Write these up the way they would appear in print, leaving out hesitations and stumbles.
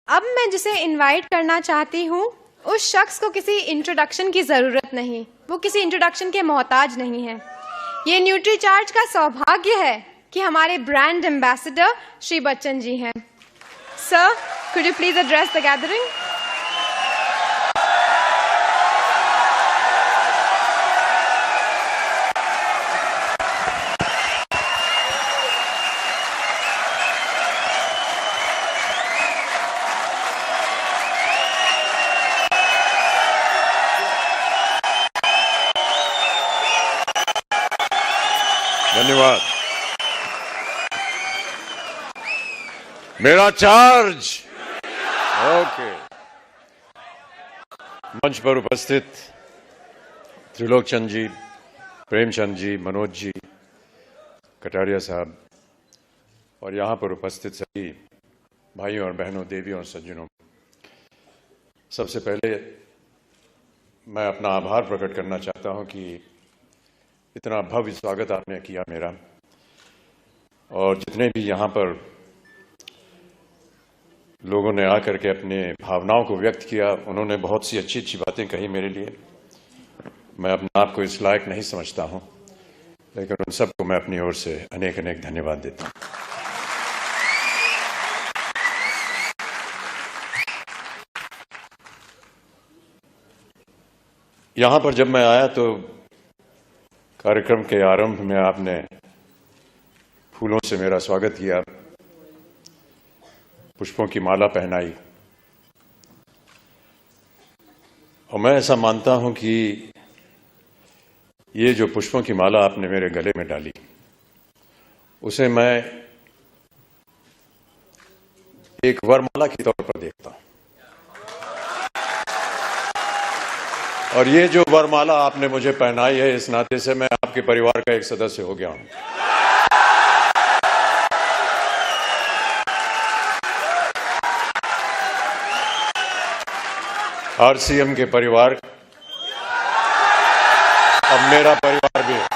अब मैं जिसे इनवाइट करना चाहती हूँ, उस शख्स को किसी इंट्रोडक्शन की ज़रूरत नहीं, वो किसी इंट्रोडक्शन के मोहताज नहीं है। ये न्यूट्रीचार्ज का सौभाग्य है कि हमारे ब्रांड एम्बेसडर श्री बच्चन जी हैं। Sir, could you please address the gathering? धन्यवाद। मेरा चार्ज। ओके। मंच पर उपस्थित त्रिलोकचंद जी, प्रेमचंद जी, मनोज जी, कटारिया साहब और यहाँ पर उपस्थित सभी भाइयों और बहनों, देवियों और सज्जनों, सबसे पहले मैं अपना आभार प्रकट करना चाहता हूँ कि इतना भव्य स्वागत आपने किया मेरा, और जितने भी यहाँ पर लोगों ने आकर के अपने भावनाओं को व्यक्त किया, उन्होंने बहुत सी अच्छी अच्छी बातें कही मेरे लिए। मैं अपने आप को इस लायक नहीं समझता हूँ, लेकिन उन सबको मैं अपनी ओर से अनेक अनेक धन्यवाद देता हूँ। यहाँ पर जब मैं आया तो कार्यक्रम के आरंभ में आपने फूलों से मेरा स्वागत किया, पुष्पों की माला पहनाई, और मैं ऐसा मानता हूं कि ये जो पुष्पों की माला आपने मेरे गले में डाली, उसे मैं एक वरमाला के तौर पर देखता हूं। और ये जो वरमाला आपने मुझे पहनाई है, इस नाते से मैं आपके परिवार का एक सदस्य हो गया हूं। आरसीएम के परिवार अब मेरा परिवार भी है।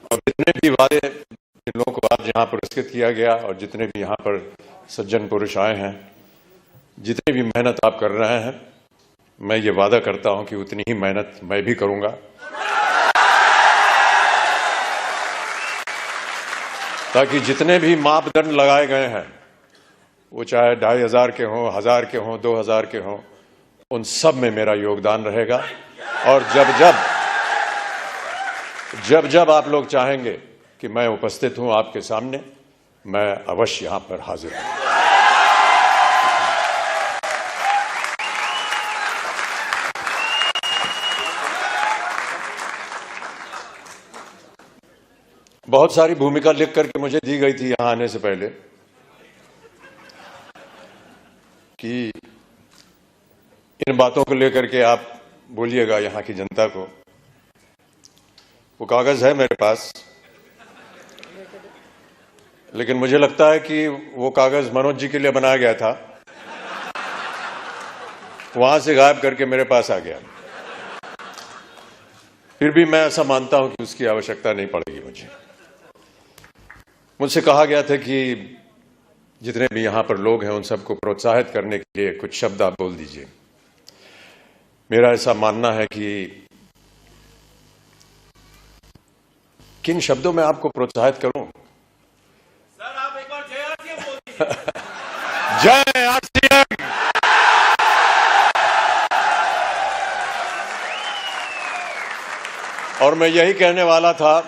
और जितने भी वादे जिन लोगों को आज यहाँ पुरस्कृत किया गया, और जितने भी यहाँ पर सज्जन पुरुष आए हैं, जितनी भी मेहनत आप कर रहे हैं, मैं ये वादा करता हूं कि उतनी ही मेहनत मैं भी करूंगा, ताकि जितने भी मापदंड लगाए गए हैं, वो चाहे 2500 के हों, 1000 के हों, 2000 के हों, उन सब में मेरा योगदान रहेगा। और जब जब आप लोग चाहेंगे कि मैं उपस्थित हूं आपके सामने, मैं अवश्य यहां पर हाजिर हूं। बहुत सारी भूमिका लिख करके मुझे दी गई थी यहां आने से पहले कि इन बातों को लेकर के आप बोलिएगा यहाँ की जनता को। वो कागज है मेरे पास, लेकिन मुझे लगता है कि वो कागज मनोज जी के लिए बनाया गया था, वहां से गायब करके मेरे पास आ गया। फिर भी मैं ऐसा मानता हूं कि उसकी आवश्यकता नहीं पड़ेगी। मुझसे कहा गया था कि जितने भी यहाँ पर लोग हैं, उन सबको प्रोत्साहित करने के लिए कुछ शब्द आप बोल दीजिए। मेरा ऐसा मानना है कि किन शब्दों में आपको प्रोत्साहित करूं? सर, आप एक बार जय आरसीएम बोल दीजिए। जय आरसीएम। और मैं यही कहने वाला था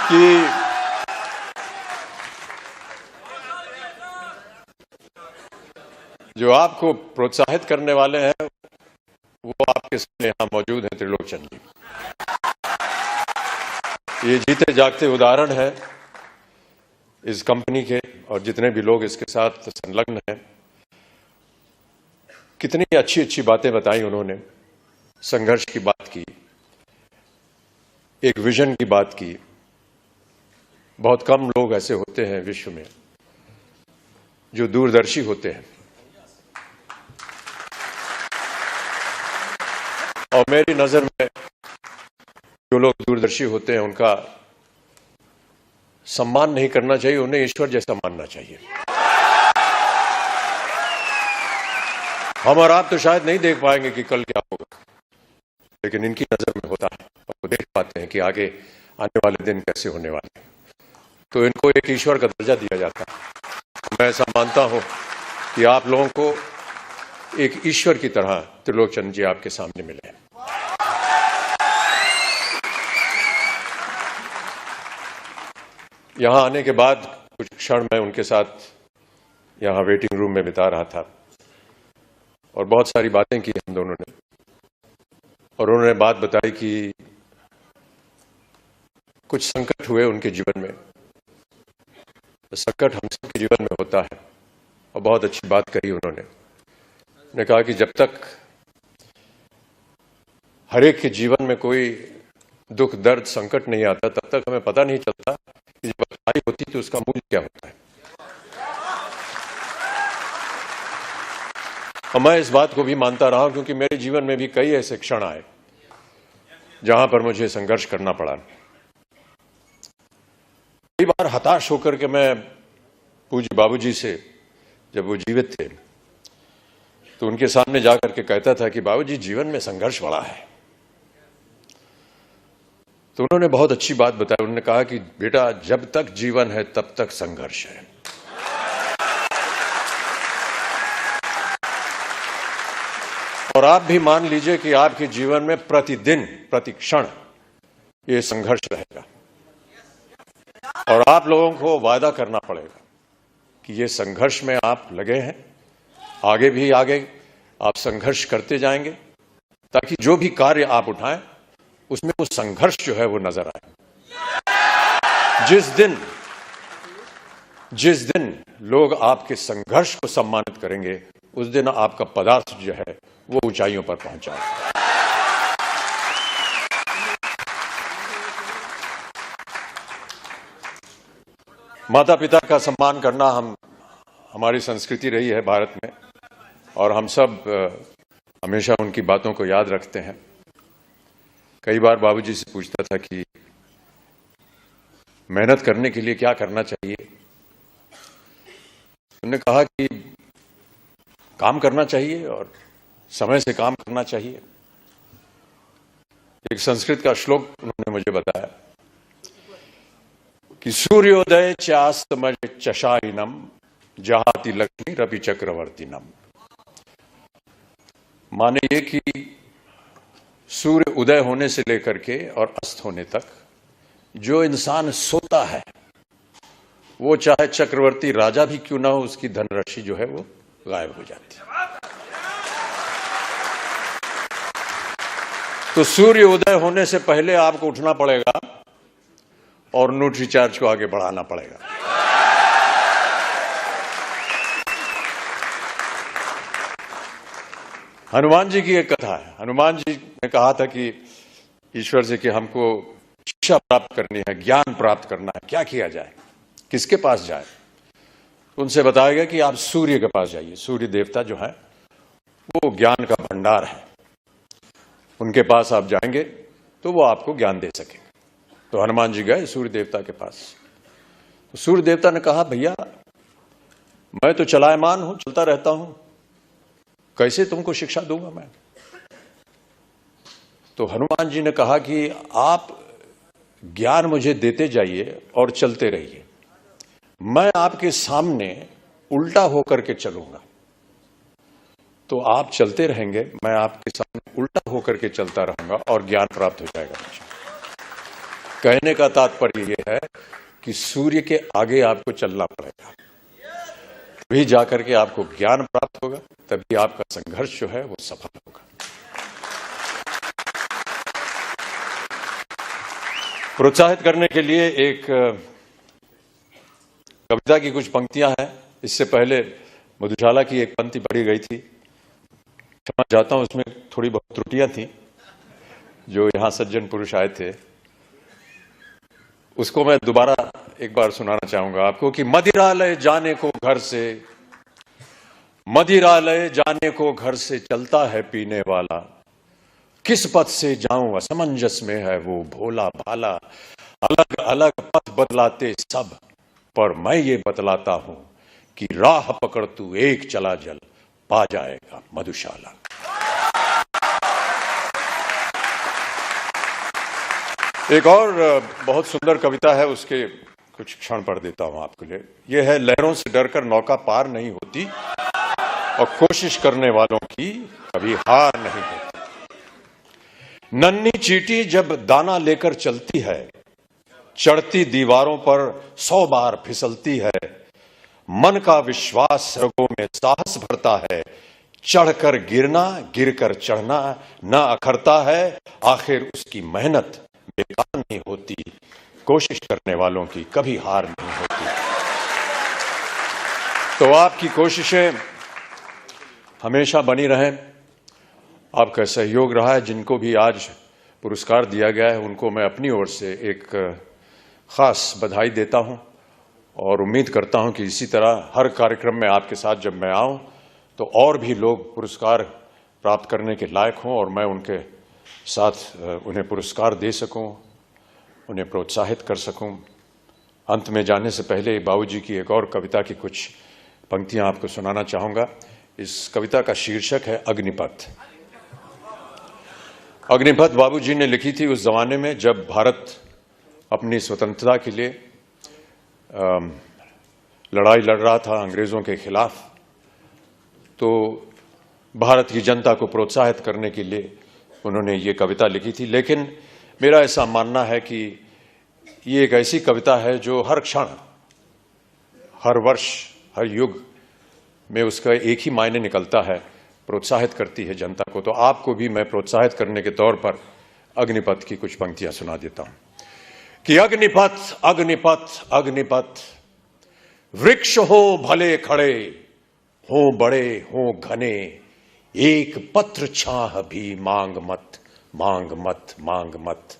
कि जो आपको प्रोत्साहित करने वाले हैं, वो आपके सामने यहां मौजूद हैं, त्रिलोकचंद जी। ये जीते जागते उदाहरण है इस कंपनी के, और जितने भी लोग इसके साथ संलग्न हैं। कितनी अच्छी अच्छी बातें बताई उन्होंने, संघर्ष की बात की, एक विजन की बात की। बहुत कम लोग ऐसे होते हैं विश्व में जो दूरदर्शी होते हैं, और मेरी नजर में जो लोग दूरदर्शी होते हैं, उनका सम्मान नहीं करना चाहिए, उन्हें ईश्वर जैसा मानना चाहिए। हम और आप तो शायद नहीं देख पाएंगे कि कल क्या होगा, लेकिन इनकी नजर में होता है और वो देख पाते हैं कि आगे आने वाले दिन कैसे होने वाले हैं। तो इनको एक ईश्वर का दर्जा दिया जाता है। मैं ऐसा मानता हूं कि आप लोगों को एक ईश्वर की तरह त्रिलोक चंद जी आपके सामने मिले हैं। यहां आने के बाद कुछ क्षण मैं उनके साथ यहां वेटिंग रूम में बिता रहा था और बहुत सारी बातें की हम दोनों ने, और उन्होंने बात बताई कि कुछ संकट हुए उनके जीवन में। तो संकट हम सबके जीवन में होता है, और बहुत अच्छी बात कही उन्होंने कहा कि जब तक हर एक के जीवन में कोई दुख दर्द संकट नहीं आता, तब तक हमें पता नहीं चलता कि जब अच्छाई होती तो उसका मूल्य क्या होता है। और मैं इस बात को भी मानता रहा हूं, क्योंकि मेरे जीवन में भी कई ऐसे क्षण आए जहां पर मुझे संघर्ष करना पड़ा। कई बार हताश होकर के मैं पूज्य बाबूजी से, जब वो जीवित थे, तो उनके सामने जाकर के कहता था कि बाबूजी जीवन में संघर्ष बड़ा है। तो उन्होंने बहुत अच्छी बात बताई। उन्होंने कहा कि बेटा, जब तक जीवन है तब तक संघर्ष है। और आप भी मान लीजिए कि आपके जीवन में प्रतिदिन प्रति क्षण ये संघर्ष रहेगा, और आप लोगों को वादा करना पड़ेगा कि ये संघर्ष में आप लगे हैं, आगे भी आगे आप संघर्ष करते जाएंगे, ताकि जो भी कार्य आप उठाएं उसमें वो संघर्ष जो है वो नजर आए। जिस दिन लोग आपके संघर्ष को सम्मानित करेंगे, उस दिन आपका पदार्थ जो है वो ऊंचाइयों पर पहुंच जाएगा। माता पिता का सम्मान करना हमारी संस्कृति रही है भारत में, और हम सब हमेशा उनकी बातों को याद रखते हैं। कई बार बाबूजी से पूछता था कि मेहनत करने के लिए क्या करना चाहिए। उन्होंने कहा कि काम करना चाहिए और समय से काम करना चाहिए। एक संस्कृत का श्लोक उन्होंने मुझे बताया कि सूर्योदय चास्तमय चशाइनम जहाति लक्ष्मी रवि चक्रवर्तीनम। माने ये कि सूर्य उदय होने से लेकर के और अस्त होने तक जो इंसान सोता है, वो चाहे चक्रवर्ती राजा भी क्यों ना हो, उसकी धनराशि जो है वो गायब हो जाती है। तो सूर्य उदय होने से पहले आपको उठना पड़ेगा और न्यूट्रीचार्ज को आगे बढ़ाना पड़ेगा। हनुमान जी की एक कथा है। हनुमान जी ने कहा था कि ईश्वर से कि हमको शिक्षा प्राप्त करनी है, ज्ञान प्राप्त करना है, क्या किया जाए, किसके पास जाए। उनसे बताया गया कि आप सूर्य के पास जाइए। सूर्य देवता जो है वो ज्ञान का भंडार है, उनके पास आप जाएंगे तो वो आपको ज्ञान दे सकेंगे। तो हनुमान जी गए सूर्य देवता के पास। तो सूर्य देवता ने कहा, भैया मैं तो चलायमान हूं, चलता रहता हूं, कैसे तुमको शिक्षा दूंगा मैं। तो हनुमान जी ने कहा कि आप ज्ञान मुझे देते जाइए और चलते रहिए, मैं आपके सामने उल्टा होकर के चलूंगा। तो आप चलते रहेंगे, मैं आपके सामने उल्टा होकर के चलता रहूंगा और ज्ञान प्राप्त हो जाएगा मुझे। कहने का तात्पर्य यह है कि सूर्य के आगे आपको चलना पड़ेगा, तभी जाकर के आपको ज्ञान प्राप्त होगा, तभी आपका संघर्ष जो है वो सफल होगा। प्रोत्साहित करने के लिए एक कविता की कुछ पंक्तियां हैं। इससे पहले मधुशाला की एक पंक्ति पढ़ी गई थी, क्षमा चाहता हूं, उसमें थोड़ी बहुत त्रुटियां थी। जो यहां सज्जन पुरुष आए थे, उसको मैं दोबारा एक बार सुनाना चाहूंगा आपको कि मदिरालय जाने को घर से, मदिरालय जाने को घर से चलता है पीने वाला, किस पथ से जाऊं असमंजस में है वो भोला भाला, अलग अलग पथ बदलाते सब, पर मैं ये बतलाता हूं कि राह पकड़ तू एक चला जल, पा जाएगा मधुशाला। एक और बहुत सुंदर कविता है, उसके कुछ क्षण पढ़ देता हूं आपके लिए। यह है, लहरों से डरकर नौका पार नहीं होती और कोशिश करने वालों की कभी हार नहीं होती। नन्ही चींटी जब दाना लेकर चलती है, चढ़ती दीवारों पर 100 बार फिसलती है। मन का विश्वास रगों में साहस भरता है, चढ़कर गिरना गिरकर चढ़ना न अखरता है। आखिर उसकी मेहनत बेकार नहीं होती, कोशिश करने वालों की कभी हार नहीं होती। तो आपकी कोशिशें हमेशा बनी रहें। आपका सहयोग रहा है। जिनको भी आज पुरस्कार दिया गया है उनको मैं अपनी ओर से एक खास बधाई देता हूं और उम्मीद करता हूं कि इसी तरह हर कार्यक्रम में आपके साथ जब मैं आऊं तो और भी लोग पुरस्कार प्राप्त करने के लायक हों और मैं उनके साथ उन्हें पुरस्कार दे सकूं, उन्हें प्रोत्साहित कर सकूं। अंत में जाने से पहले बाबूजी की एक और कविता की कुछ पंक्तियां आपको सुनाना चाहूंगा। इस कविता का शीर्षक है अग्निपथ। अग्निपथ बाबूजी ने लिखी थी उस जमाने में जब भारत अपनी स्वतंत्रता के लिए लड़ाई लड़ रहा था अंग्रेजों के खिलाफ। तो भारत की जनता को प्रोत्साहित करने के लिए उन्होंने ये कविता लिखी थी। लेकिन मेरा ऐसा मानना है कि ये एक ऐसी कविता है जो हर क्षण, हर वर्ष, हर युग में उसका एक ही मायने निकलता है, प्रोत्साहित करती है जनता को। तो आपको भी मैं प्रोत्साहित करने के तौर पर अग्निपथ की कुछ पंक्तियां सुना देता हूं कि अग्निपथ अग्निपथ अग्निपथ, वृक्ष हो भले खड़े, हो बड़े हो घने, एक पत्र छाह भी मांग मत मांग मत मांग मत।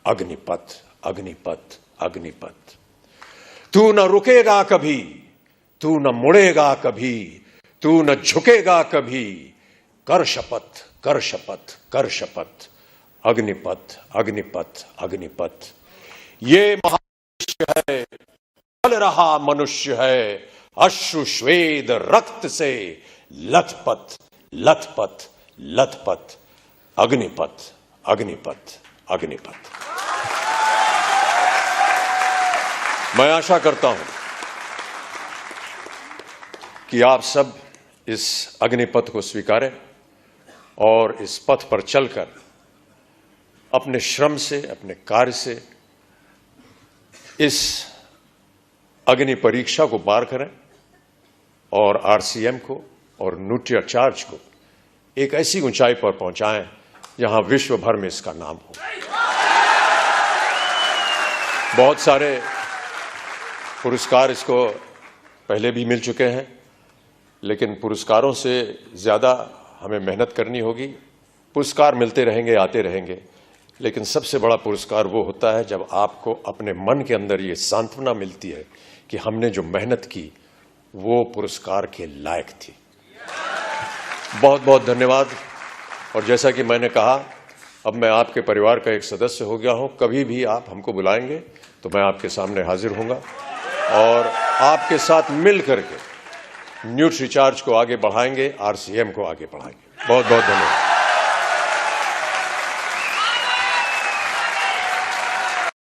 अग्निपथ अग्निपथ अग्निपथ, तू न रुकेगा कभी, तू न मुड़ेगा कभी, तू न झुकेगा कभी, कर शपथ कर शपथ कर शपथ। अग्निपथ अग्निपथ अग्निपथ, ये महामनुष्य है, चल रहा मनुष्य है, अश्रु श्वेद रक्त से लथपथ लथपथ लथपथ। अग्निपथ अग्निपथ अग्निपथ। मैं आशा करता हूं कि आप सब इस अग्निपथ को स्वीकारें और इस पथ पर चलकर अपने श्रम से, अपने कार्य से इस अग्नि परीक्षा को पार करें और आरसीएम को और न्यूट्रिचार्ज को एक ऐसी ऊंचाई पर पहुंचाएं जहां विश्व भर में इसका नाम हो। बहुत सारे पुरस्कार इसको पहले भी मिल चुके हैं, लेकिन पुरस्कारों से ज्यादा हमें मेहनत करनी होगी। पुरस्कार मिलते रहेंगे, आते रहेंगे, लेकिन सबसे बड़ा पुरस्कार वो होता है जब आपको अपने मन के अंदर ये सांत्वना मिलती है कि हमने जो मेहनत की वो पुरस्कार के लायक थी। बहुत बहुत धन्यवाद। और जैसा कि मैंने कहा, अब मैं आपके परिवार का एक सदस्य हो गया हूं। कभी भी आप हमको बुलाएंगे तो मैं आपके सामने हाजिर होऊंगा और आपके साथ मिल करके न्यूट्रिचार्ज को आगे बढ़ाएंगे, आरसीएम को आगे बढ़ाएंगे। बहुत बहुत धन्यवाद।